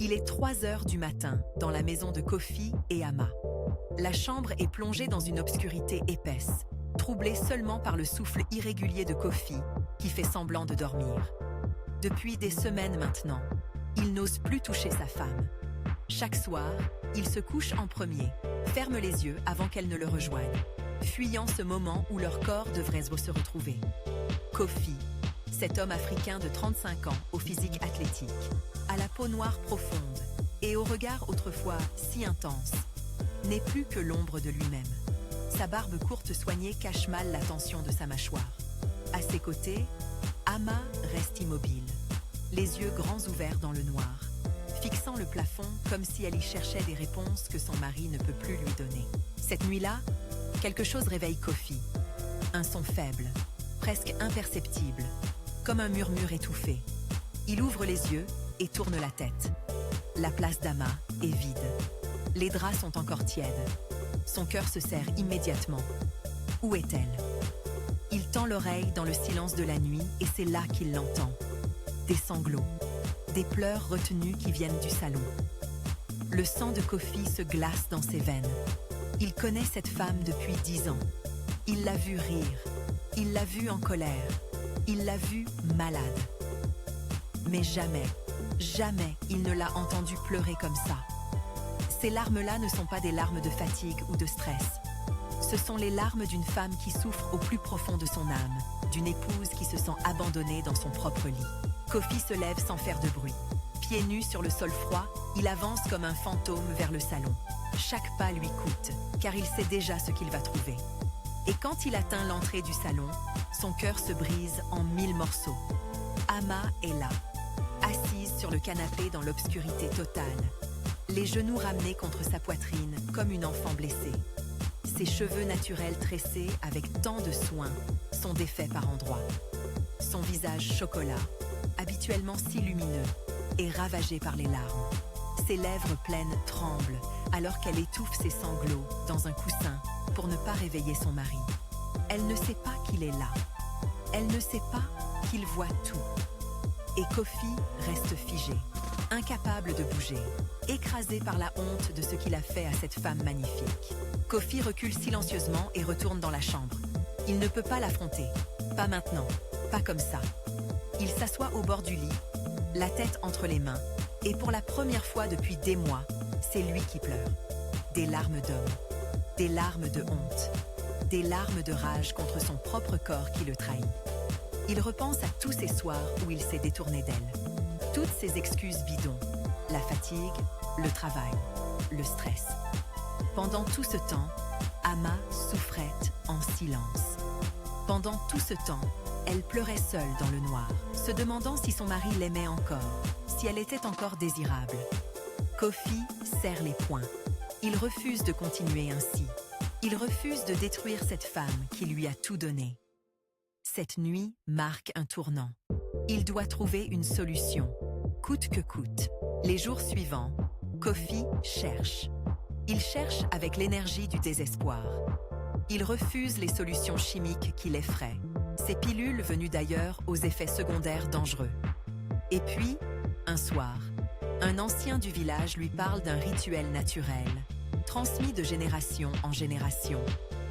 Il est 3 heures du matin dans la maison de Kofi et Ama. La chambre est plongée dans une obscurité épaisse, troublée seulement par le souffle irrégulier de Kofi, qui fait semblant de dormir. Depuis des semaines maintenant, il n'ose plus toucher sa femme. Chaque soir, il se couche en premier, ferme les yeux avant qu'elle ne le rejoigne, fuyant ce moment où leurs corps devraient se retrouver. Kofi, cet homme africain de 35 ans au physique athlétique, à la peau noire profonde et au regard autrefois si intense, n'est plus que l'ombre de lui-même. Sa barbe courte soignée cache mal la tension de sa mâchoire. À ses côtés, Ama reste immobile, les yeux grands ouverts dans le noir, fixant le plafond comme si elle y cherchait des réponses que son mari ne peut plus lui donner. Cette nuit-là, quelque chose réveille Kofi. Un son faible, presque imperceptible, comme un murmure étouffé. Il ouvre les yeux et tourne la tête. La place d'Ama est vide. Les draps sont encore tièdes. Son cœur se serre immédiatement. Où est-elle? Il tend l'oreille dans le silence de la nuit et c'est là qu'il l'entend. Des sanglots, des pleurs retenus qui viennent du salon. Le sang de Kofi se glace dans ses veines. Il connaît cette femme depuis 10 ans. Il l'a vue rire. Il l'a vue en colère. Il l'a vue malade. Mais jamais, jamais il ne l'a entendue pleurer comme ça. Ces larmes-là ne sont pas des larmes de fatigue ou de stress. Ce sont les larmes d'une femme qui souffre au plus profond de son âme, d'une épouse qui se sent abandonnée dans son propre lit. Kofi se lève sans faire de bruit. Pieds nus sur le sol froid, il avance comme un fantôme vers le salon. Chaque pas lui coûte, car il sait déjà ce qu'il va trouver. Et quand il atteint l'entrée du salon, son cœur se brise en 1000 morceaux. Ama est là, assise sur le canapé dans l'obscurité totale, les genoux ramenés contre sa poitrine comme une enfant blessée. Ses cheveux naturels tressés avec tant de soin sont défaits par endroits. Son visage chocolat, habituellement si lumineux, est ravagé par les larmes. Ses lèvres pleines tremblent alors qu'elle étouffe ses sanglots dans un coussin pour ne pas réveiller son mari. Elle ne sait pas qu'il est là. Elle ne sait pas qu'il voit tout. Et Kofi reste figé, incapable de bouger, écrasé par la honte de ce qu'il a fait à cette femme magnifique. Kofi recule silencieusement et retourne dans la chambre. Il ne peut pas l'affronter. Pas maintenant. Pas comme ça. Il s'assoit au bord du lit, la tête entre les mains, et pour la première fois depuis des mois, c'est lui qui pleure. Des larmes d'homme. Des larmes de honte. Des larmes de rage contre son propre corps qui le trahit. Il repense à tous ces soirs où il s'est détourné d'elle. Toutes ces excuses bidons. La fatigue, le travail, le stress. Pendant tout ce temps, Ama souffrait en silence. Pendant tout ce temps, elle pleurait seule dans le noir, se demandant si son mari l'aimait encore, si elle était encore désirable. Kofi serre les poings. Il refuse de continuer ainsi. Il refuse de détruire cette femme qui lui a tout donné. Cette nuit marque un tournant. Il doit trouver une solution, coûte que coûte. Les jours suivants, Kofi cherche. Il cherche avec l'énergie du désespoir. Il refuse les solutions chimiques qui l'effraient, ces pilules venues d'ailleurs aux effets secondaires dangereux. Et puis, un soir, un ancien du village lui parle d'un rituel naturel, transmis de génération en génération.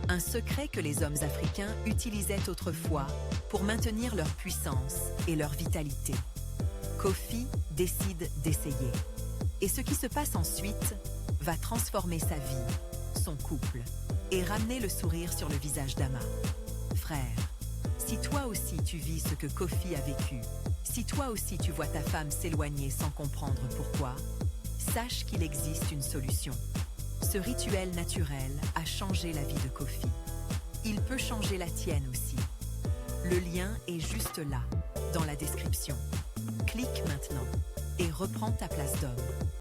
Un secret que les hommes africains utilisaient autrefois pour maintenir leur puissance et leur vitalité. Kofi décide d'essayer. Et ce qui se passe ensuite va transformer sa vie, son couple, et ramener le sourire sur le visage d'Ama. Frère, si toi aussi tu vis ce que Kofi a vécu, si toi aussi tu vois ta femme s'éloigner sans comprendre pourquoi, sache qu'il existe une solution. Ce rituel naturel a changé la vie de Kofi. Il peut changer la tienne aussi. Le lien est juste là, dans la description. Clique maintenant et reprends ta place d'homme.